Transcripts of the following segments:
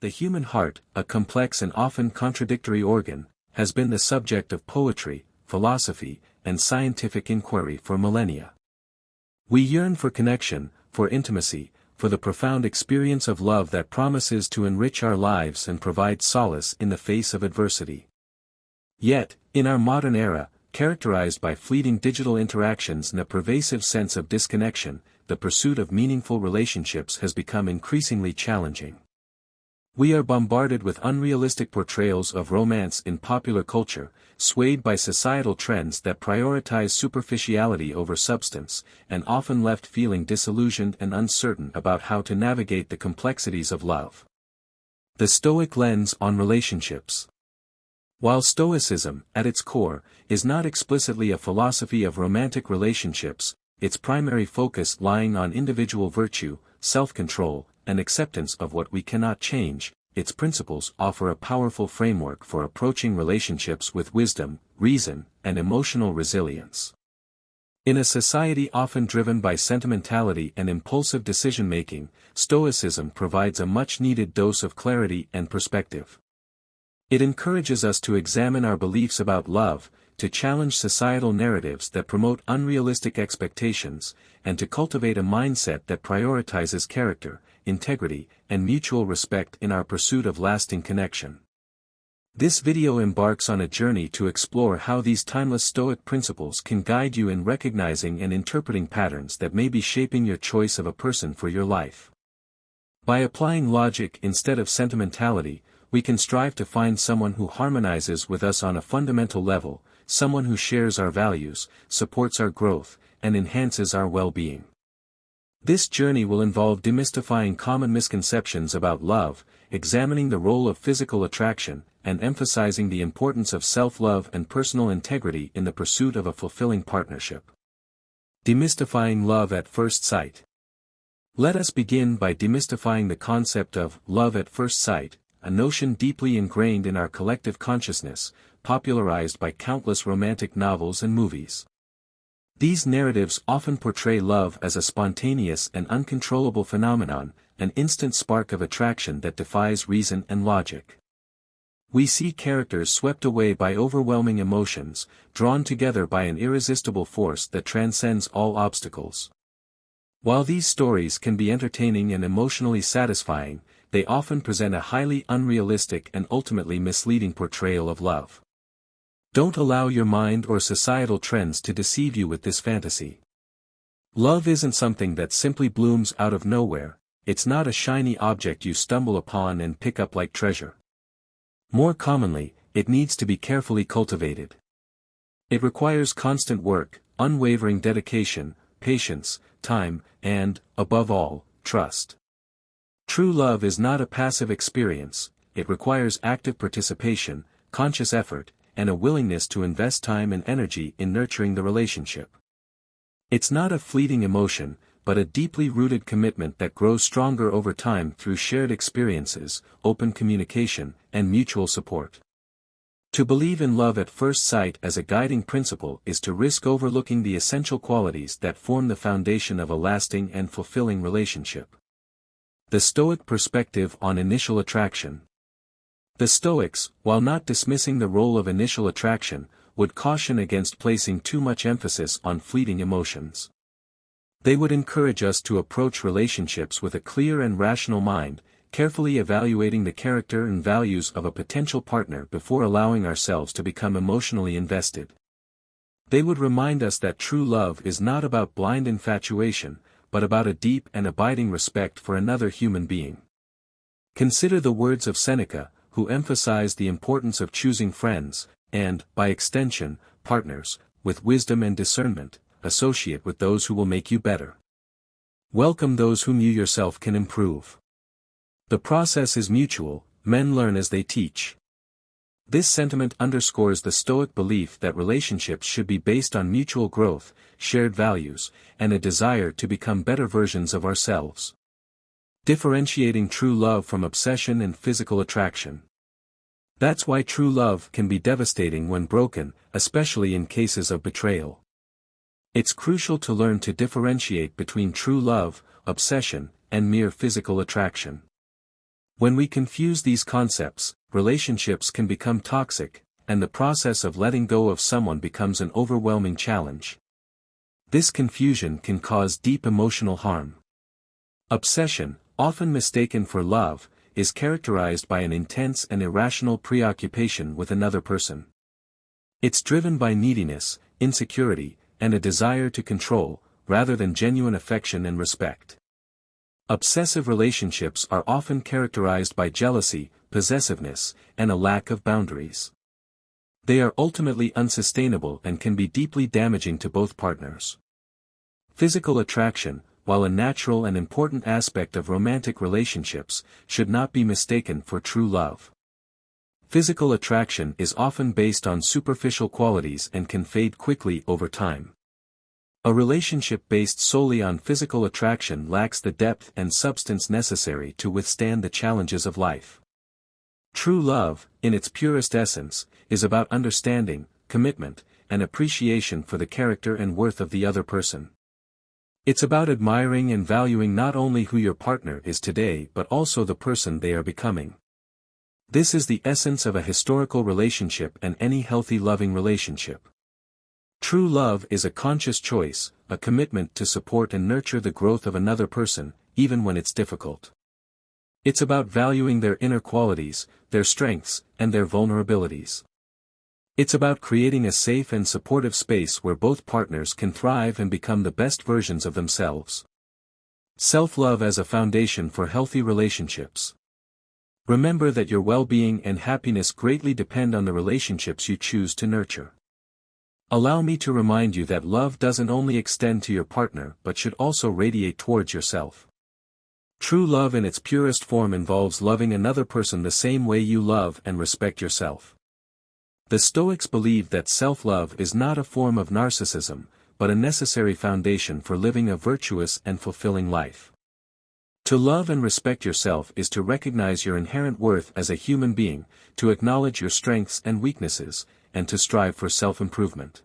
The human heart, a complex and often contradictory organ, has been the subject of poetry, philosophy, and scientific inquiry for millennia. We yearn for connection, for intimacy, for the profound experience of love that promises to enrich our lives and provide solace in the face of adversity. Yet, in our modern era, characterized by fleeting digital interactions and a pervasive sense of disconnection, the pursuit of meaningful relationships has become increasingly challenging. We are bombarded with unrealistic portrayals of romance in popular culture, swayed by societal trends that prioritize superficiality over substance, and often left feeling disillusioned and uncertain about how to navigate the complexities of love. The Stoic lens on relationships. While Stoicism, at its core, is not explicitly a philosophy of romantic relationships, its primary focus lying on individual virtue, self-control, and acceptance of what we cannot change, its principles offer a powerful framework for approaching relationships with wisdom, reason, and emotional resilience. In a society often driven by sentimentality and impulsive decision-making, Stoicism provides a much-needed dose of clarity and perspective. It encourages us to examine our beliefs about love, to challenge societal narratives that promote unrealistic expectations, and to cultivate a mindset that prioritizes character, integrity, and mutual respect in our pursuit of lasting connection. This video embarks on a journey to explore how these timeless Stoic principles can guide you in recognizing and interpreting patterns that may be shaping your choice of a person for your life. By applying logic instead of sentimentality, we can strive to find someone who harmonizes with us on a fundamental level, someone who shares our values, supports our growth, and enhances our well-being. This journey will involve demystifying common misconceptions about love, examining the role of physical attraction, and emphasizing the importance of self-love and personal integrity in the pursuit of a fulfilling partnership. Demystifying love at first sight. Let us begin by demystifying the concept of love at first sight, a notion deeply ingrained in our collective consciousness, popularized by countless romantic novels and movies. These narratives often portray love as a spontaneous and uncontrollable phenomenon, an instant spark of attraction that defies reason and logic. We see characters swept away by overwhelming emotions, drawn together by an irresistible force that transcends all obstacles. While these stories can be entertaining and emotionally satisfying, they often present a highly unrealistic and ultimately misleading portrayal of love. Don't allow your mind or societal trends to deceive you with this fantasy. Love isn't something that simply blooms out of nowhere, it's not a shiny object you stumble upon and pick up like treasure. More commonly, it needs to be carefully cultivated. It requires constant work, unwavering dedication, patience, time, and, above all, trust. True love is not a passive experience, it requires active participation, conscious effort, and a willingness to invest time and energy in nurturing the relationship. It's not a fleeting emotion, but a deeply rooted commitment that grows stronger over time through shared experiences, open communication, and mutual support. To believe in love at first sight as a guiding principle is to risk overlooking the essential qualities that form the foundation of a lasting and fulfilling relationship. The Stoic perspective on initial attraction. The Stoics, while not dismissing the role of initial attraction, would caution against placing too much emphasis on fleeting emotions. They would encourage us to approach relationships with a clear and rational mind, carefully evaluating the character and values of a potential partner before allowing ourselves to become emotionally invested. They would remind us that true love is not about blind infatuation, but about a deep and abiding respect for another human being. Consider the words of Seneca, who emphasized the importance of choosing friends, and, by extension, partners, with wisdom and discernment. Associate with those who will make you better. Welcome those whom you yourself can improve. The process is mutual, men learn as they teach. This sentiment underscores the Stoic belief that relationships should be based on mutual growth, shared values, and a desire to become better versions of ourselves. Differentiating true love from obsession and physical attraction. That's why true love can be devastating when broken, especially in cases of betrayal. It's crucial to learn to differentiate between true love, obsession, and mere physical attraction. When we confuse these concepts, relationships can become toxic, and the process of letting go of someone becomes an overwhelming challenge. This confusion can cause deep emotional harm. Obsession, often mistaken for love, is characterized by an intense and irrational preoccupation with another person. It's driven by neediness, insecurity, and a desire to control, rather than genuine affection and respect. Obsessive relationships are often characterized by jealousy, possessiveness, and a lack of boundaries. They are ultimately unsustainable and can be deeply damaging to both partners. Physical attraction, while a natural and important aspect of romantic relationships, should not be mistaken for true love. Physical attraction is often based on superficial qualities and can fade quickly over time. A relationship based solely on physical attraction lacks the depth and substance necessary to withstand the challenges of life. True love, in its purest essence, is about understanding, commitment, and appreciation for the character and worth of the other person. It's about admiring and valuing not only who your partner is today but also the person they are becoming. This is the essence of a historical relationship and any healthy loving relationship. True love is a conscious choice, a commitment to support and nurture the growth of another person, even when it's difficult. It's about valuing their inner qualities, their strengths, and their vulnerabilities. It's about creating a safe and supportive space where both partners can thrive and become the best versions of themselves. Self-love as a foundation for healthy relationships. Remember that your well-being and happiness greatly depend on the relationships you choose to nurture. Allow me to remind you that love doesn't only extend to your partner but should also radiate towards yourself. True love in its purest form involves loving another person the same way you love and respect yourself. The Stoics believed that self-love is not a form of narcissism, but a necessary foundation for living a virtuous and fulfilling life. To love and respect yourself is to recognize your inherent worth as a human being, to acknowledge your strengths and weaknesses, and to strive for self-improvement.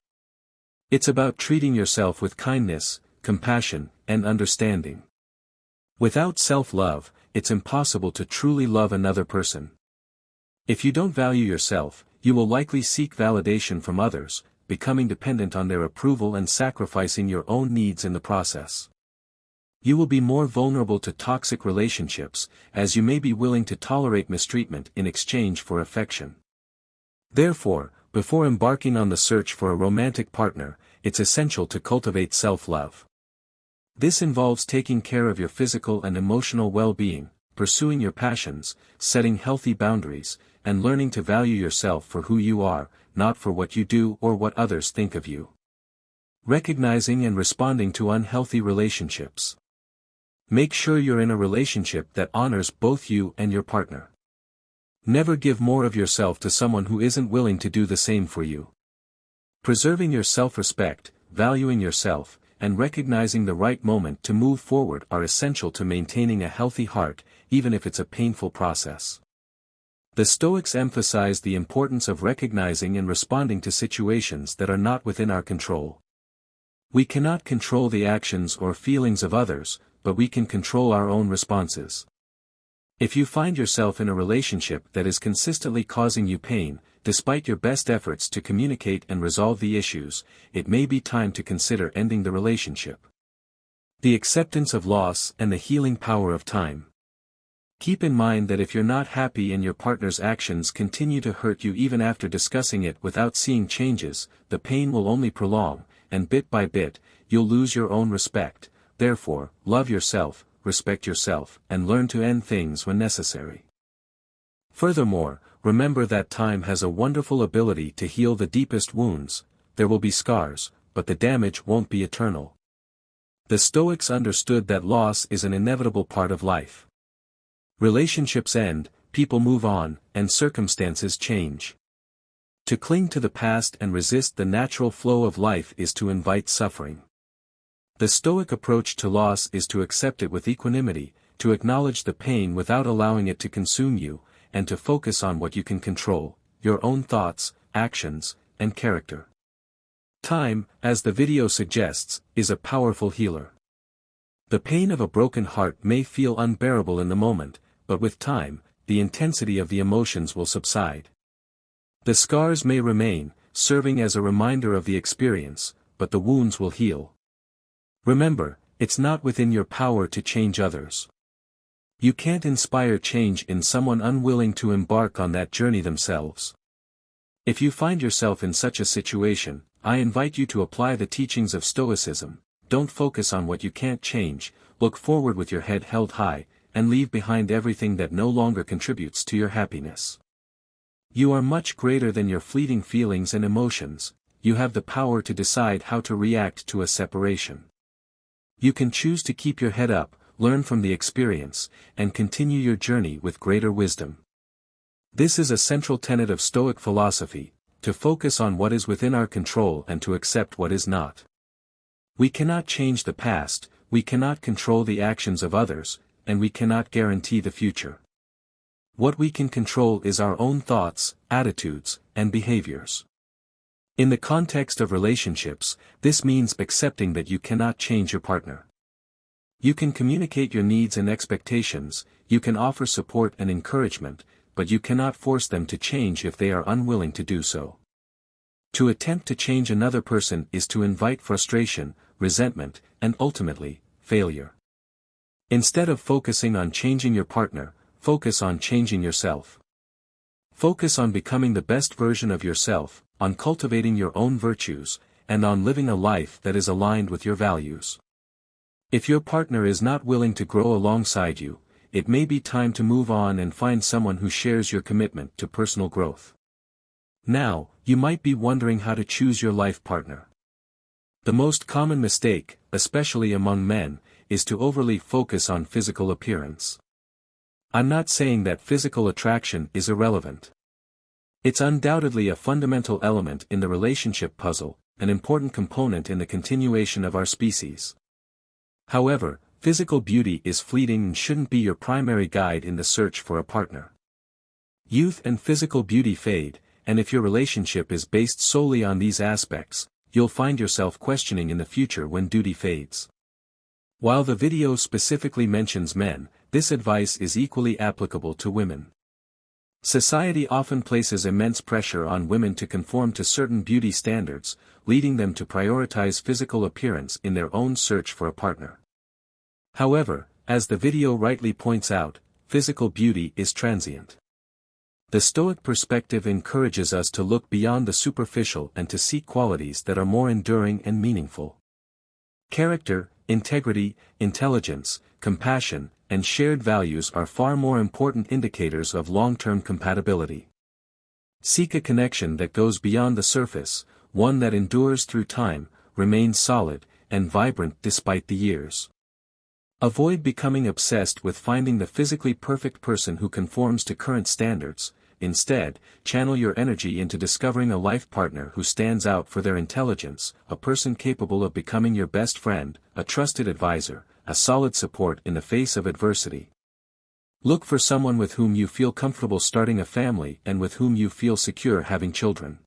It's about treating yourself with kindness, compassion, and understanding. Without self-love, it's impossible to truly love another person. If you don't value yourself, you will likely seek validation from others, becoming dependent on their approval and sacrificing your own needs in the process. You will be more vulnerable to toxic relationships, as you may be willing to tolerate mistreatment in exchange for affection. Therefore, before embarking on the search for a romantic partner, it's essential to cultivate self-love. This involves taking care of your physical and emotional well-being, pursuing your passions, setting healthy boundaries, and learning to value yourself for who you are, not for what you do or what others think of you. Recognizing and responding to unhealthy relationships. Make sure you're in a relationship that honors both you and your partner. Never give more of yourself to someone who isn't willing to do the same for you. Preserving your self-respect, valuing yourself, and recognizing the right moment to move forward are essential to maintaining a healthy heart, even if it's a painful process. The Stoics emphasize the importance of recognizing and responding to situations that are not within our control. We cannot control the actions or feelings of others, but we can control our own responses. If you find yourself in a relationship that is consistently causing you pain, despite your best efforts to communicate and resolve the issues, it may be time to consider ending the relationship. The acceptance of loss and the healing power of time. Keep in mind that if you're not happy and your partner's actions continue to hurt you even after discussing it without seeing changes, the pain will only prolong, and bit by bit, you'll lose your own respect. Therefore, love yourself, respect yourself, and learn to end things when necessary. Furthermore, remember that time has a wonderful ability to heal the deepest wounds. There will be scars, but the damage won't be eternal. The Stoics understood that loss is an inevitable part of life. Relationships end, people move on, and circumstances change. To cling to the past and resist the natural flow of life is to invite suffering. The Stoic approach to loss is to accept it with equanimity, to acknowledge the pain without allowing it to consume you, and to focus on what you can control, your own thoughts, actions, and character. Time, as the video suggests, is a powerful healer. The pain of a broken heart may feel unbearable in the moment, but with time, the intensity of the emotions will subside. The scars may remain, serving as a reminder of the experience, but the wounds will heal. Remember, it's not within your power to change others. You can't inspire change in someone unwilling to embark on that journey themselves. If you find yourself in such a situation, I invite you to apply the teachings of Stoicism. Don't focus on what you can't change, look forward with your head held high, and leave behind everything that no longer contributes to your happiness. You are much greater than your fleeting feelings and emotions. You have the power to decide how to react to a separation. You can choose to keep your head up, learn from the experience, and continue your journey with greater wisdom. This is a central tenet of Stoic philosophy, to focus on what is within our control and to accept what is not. We cannot change the past, we cannot control the actions of others, and we cannot guarantee the future. What we can control is our own thoughts, attitudes, and behaviors. In the context of relationships, this means accepting that you cannot change your partner. You can communicate your needs and expectations, you can offer support and encouragement, but you cannot force them to change if they are unwilling to do so. To attempt to change another person is to invite frustration, resentment, and ultimately, failure. Instead of focusing on changing your partner, focus on changing yourself. Focus on becoming the best version of yourself, on cultivating your own virtues, and on living a life that is aligned with your values. If your partner is not willing to grow alongside you, it may be time to move on and find someone who shares your commitment to personal growth. Now, you might be wondering how to choose your life partner. The most common mistake, especially among men, is to overly focus on physical appearance. I'm not saying that physical attraction is irrelevant. It's undoubtedly a fundamental element in the relationship puzzle, an important component in the continuation of our species. However, physical beauty is fleeting and shouldn't be your primary guide in the search for a partner. Youth and physical beauty fade, and if your relationship is based solely on these aspects, you'll find yourself questioning in the future when duty fades. While the video specifically mentions men, this advice is equally applicable to women. Society often places immense pressure on women to conform to certain beauty standards, leading them to prioritize physical appearance in their own search for a partner. However, as the video rightly points out, physical beauty is transient. The Stoic perspective encourages us to look beyond the superficial and to seek qualities that are more enduring and meaningful. Character, integrity, intelligence, compassion, and shared values are far more important indicators of long-term compatibility. Seek a connection that goes beyond the surface, one that endures through time, remains solid, and vibrant despite the years. Avoid becoming obsessed with finding the physically perfect person who conforms to current standards. Instead, channel your energy into discovering a life partner who stands out for their intelligence, a person capable of becoming your best friend, a trusted advisor, a solid support in the face of adversity. Look for someone with whom you feel comfortable starting a family and with whom you feel secure having children.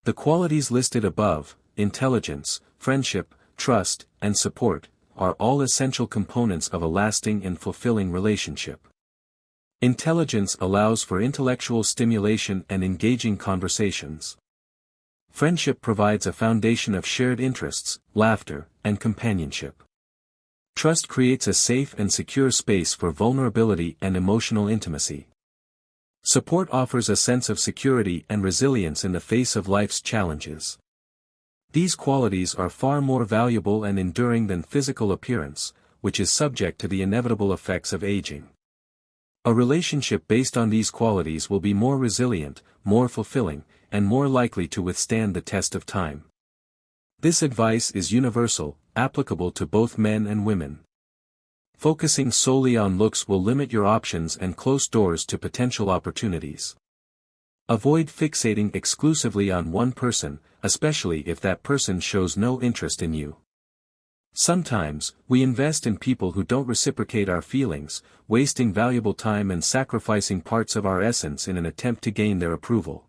The qualities listed above, intelligence, friendship, trust, and support, are all essential components of a lasting and fulfilling relationship. Intelligence allows for intellectual stimulation and engaging conversations. Friendship provides a foundation of shared interests, laughter, and companionship. Trust creates a safe and secure space for vulnerability and emotional intimacy. Support offers a sense of security and resilience in the face of life's challenges. These qualities are far more valuable and enduring than physical appearance, which is subject to the inevitable effects of aging. A relationship based on these qualities will be more resilient, more fulfilling, and more likely to withstand the test of time. This advice is universal, applicable to both men and women. Focusing solely on looks will limit your options and close doors to potential opportunities. Avoid fixating exclusively on one person, especially if that person shows no interest in you. Sometimes, we invest in people who don't reciprocate our feelings, wasting valuable time and sacrificing parts of our essence in an attempt to gain their approval.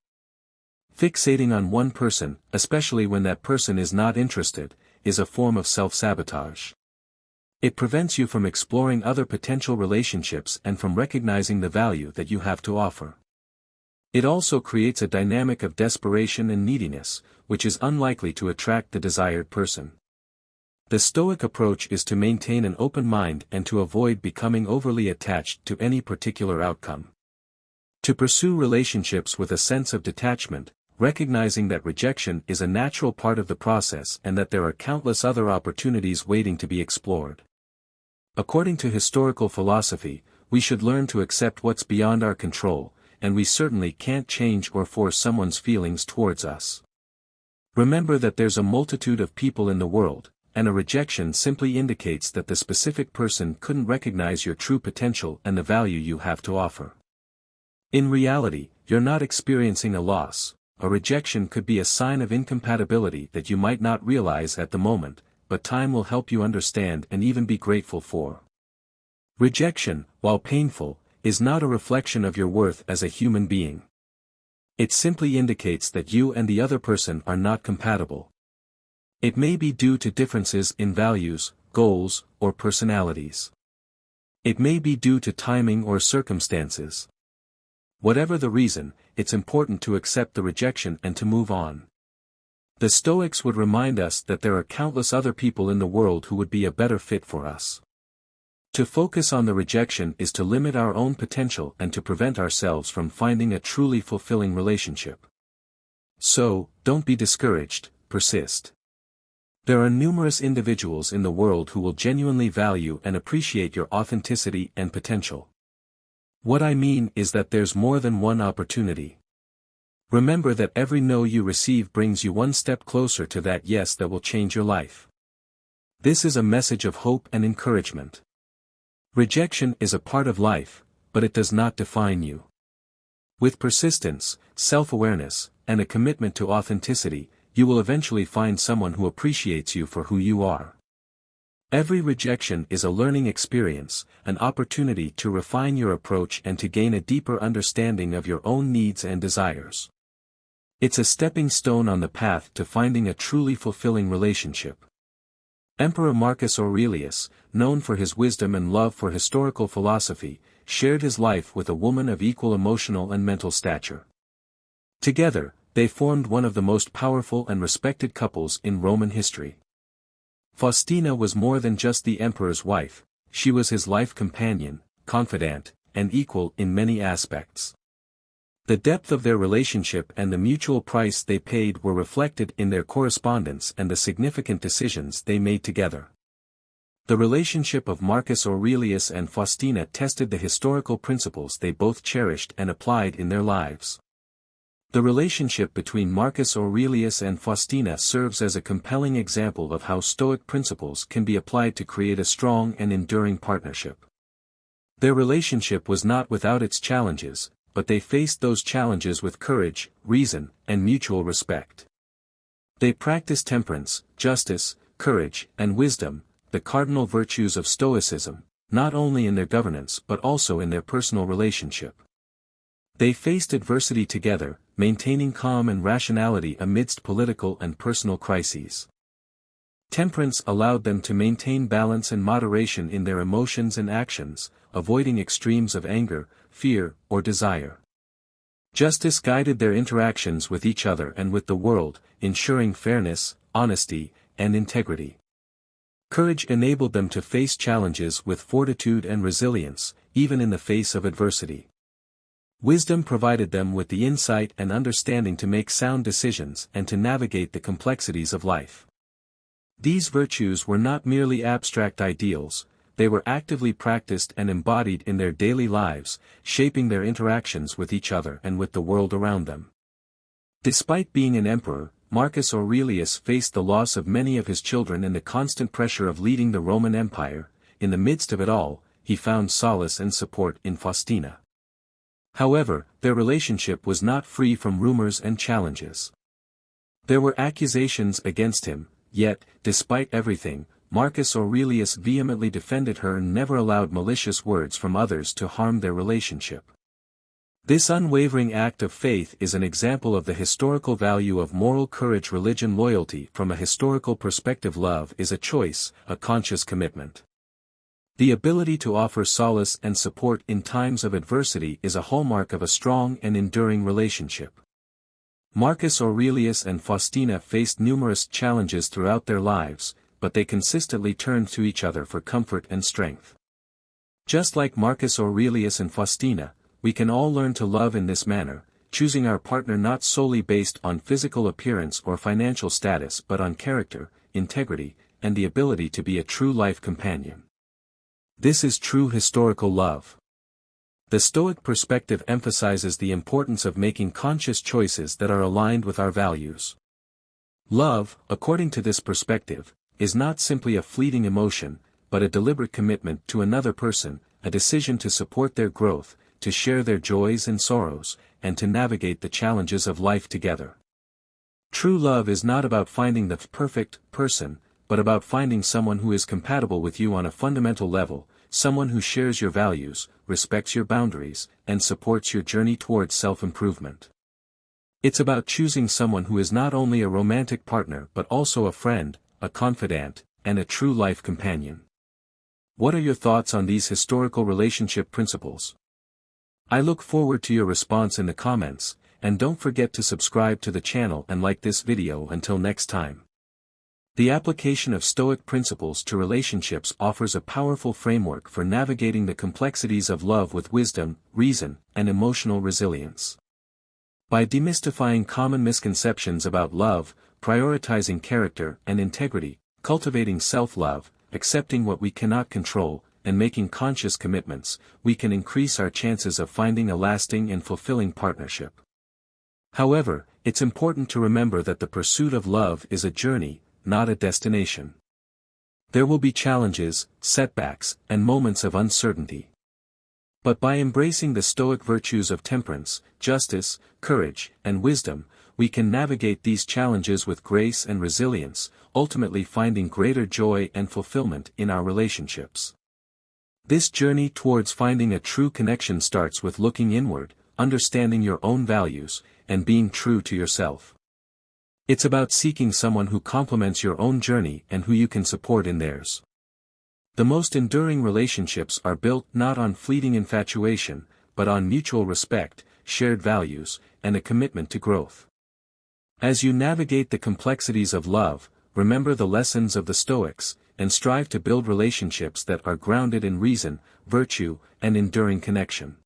Fixating on one person, especially when that person is not interested, is a form of self-sabotage. It prevents you from exploring other potential relationships and from recognizing the value that you have to offer. It also creates a dynamic of desperation and neediness, which is unlikely to attract the desired person. The Stoic approach is to maintain an open mind and to avoid becoming overly attached to any particular outcome. To pursue relationships with a sense of detachment, recognizing that rejection is a natural part of the process and that there are countless other opportunities waiting to be explored. According to historical philosophy, we should learn to accept what's beyond our control, and we certainly can't change or force someone's feelings towards us. Remember that there's a multitude of people in the world, and a rejection simply indicates that the specific person couldn't recognize your true potential and the value you have to offer. In reality, you're not experiencing a loss. A rejection could be a sign of incompatibility that you might not realize at the moment, but time will help you understand and even be grateful for. Rejection, while painful, is not a reflection of your worth as a human being. It simply indicates that you and the other person are not compatible. It may be due to differences in values, goals, or personalities. It may be due to timing or circumstances. Whatever the reason, it's important to accept the rejection and to move on. The Stoics would remind us that there are countless other people in the world who would be a better fit for us. To focus on the rejection is to limit our own potential and to prevent ourselves from finding a truly fulfilling relationship. So, don't be discouraged, persist. There are numerous individuals in the world who will genuinely value and appreciate your authenticity and potential. What I mean is that there's more than one opportunity. Remember that every no you receive brings you one step closer to that yes that will change your life. This is a message of hope and encouragement. Rejection is a part of life, but it does not define you. With persistence, self-awareness, and a commitment to authenticity, you will eventually find someone who appreciates you for who you are. Every rejection is a learning experience, an opportunity to refine your approach and to gain a deeper understanding of your own needs and desires. It's a stepping stone on the path to finding a truly fulfilling relationship. Emperor Marcus Aurelius, known for his wisdom and love for historical philosophy, shared his life with a woman of equal emotional and mental stature. Together, they formed one of the most powerful and respected couples in Roman history. Faustina was more than just the emperor's wife, she was his life companion, confidant, and equal in many aspects. The depth of their relationship and the mutual price they paid were reflected in their correspondence and the significant decisions they made together. The relationship of Marcus Aurelius and Faustina tested the historical principles they both cherished and applied in their lives. The relationship between Marcus Aurelius and Faustina serves as a compelling example of how Stoic principles can be applied to create a strong and enduring partnership. Their relationship was not without its challenges, but they faced those challenges with courage, reason, and mutual respect. They practiced temperance, justice, courage, and wisdom, the cardinal virtues of Stoicism, not only in their governance but also in their personal relationship. They faced adversity together, maintaining calm and rationality amidst political and personal crises. Temperance allowed them to maintain balance and moderation in their emotions and actions, avoiding extremes of anger, fear, or desire. Justice guided their interactions with each other and with the world, ensuring fairness, honesty, and integrity. Courage enabled them to face challenges with fortitude and resilience, even in the face of adversity. Wisdom provided them with the insight and understanding to make sound decisions and to navigate the complexities of life. These virtues were not merely abstract ideals, they were actively practiced and embodied in their daily lives, shaping their interactions with each other and with the world around them. Despite being an emperor, Marcus Aurelius faced the loss of many of his children and the constant pressure of leading the Roman Empire. In the midst of it all, he found solace and support in Faustina. However, their relationship was not free from rumors and challenges. There were accusations against him, yet, despite everything, Marcus Aurelius vehemently defended her and never allowed malicious words from others to harm their relationship. This unwavering act of faith is an example of the historical value of moral courage. Religion loyalty from a historical perspective. Love is a choice, a conscious commitment. The ability to offer solace and support in times of adversity is a hallmark of a strong and enduring relationship. Marcus Aurelius and Faustina faced numerous challenges throughout their lives, but they consistently turned to each other for comfort and strength. Just like Marcus Aurelius and Faustina, we can all learn to love in this manner, choosing our partner not solely based on physical appearance or financial status but on character, integrity, and the ability to be a true life companion. This is true historical love. The Stoic perspective emphasizes the importance of making conscious choices that are aligned with our values. Love, according to this perspective, is not simply a fleeting emotion, but a deliberate commitment to another person, a decision to support their growth, to share their joys and sorrows, and to navigate the challenges of life together. True love is not about finding the perfect person, but about finding someone who is compatible with you on a fundamental level, someone who shares your values, respects your boundaries, and supports your journey towards self-improvement. It's about choosing someone who is not only a romantic partner but also a friend, a confidant, and a true life companion. What are your thoughts on these historical relationship principles? I look forward to your response in the comments, and don't forget to subscribe to the channel and like this video until next time. The application of Stoic principles to relationships offers a powerful framework for navigating the complexities of love with wisdom, reason, and emotional resilience. By demystifying common misconceptions about love, prioritizing character and integrity, cultivating self-love, accepting what we cannot control, and making conscious commitments, we can increase our chances of finding a lasting and fulfilling partnership. However, it's important to remember that the pursuit of love is a journey, not a destination. There will be challenges, setbacks, and moments of uncertainty. But by embracing the Stoic virtues of temperance, justice, courage, and wisdom, we can navigate these challenges with grace and resilience, ultimately finding greater joy and fulfillment in our relationships. This journey towards finding a true connection starts with looking inward, understanding your own values, and being true to yourself. It's about seeking someone who complements your own journey and who you can support in theirs. The most enduring relationships are built not on fleeting infatuation, but on mutual respect, shared values, and a commitment to growth. As you navigate the complexities of love, remember the lessons of the Stoics, and strive to build relationships that are grounded in reason, virtue, and enduring connection.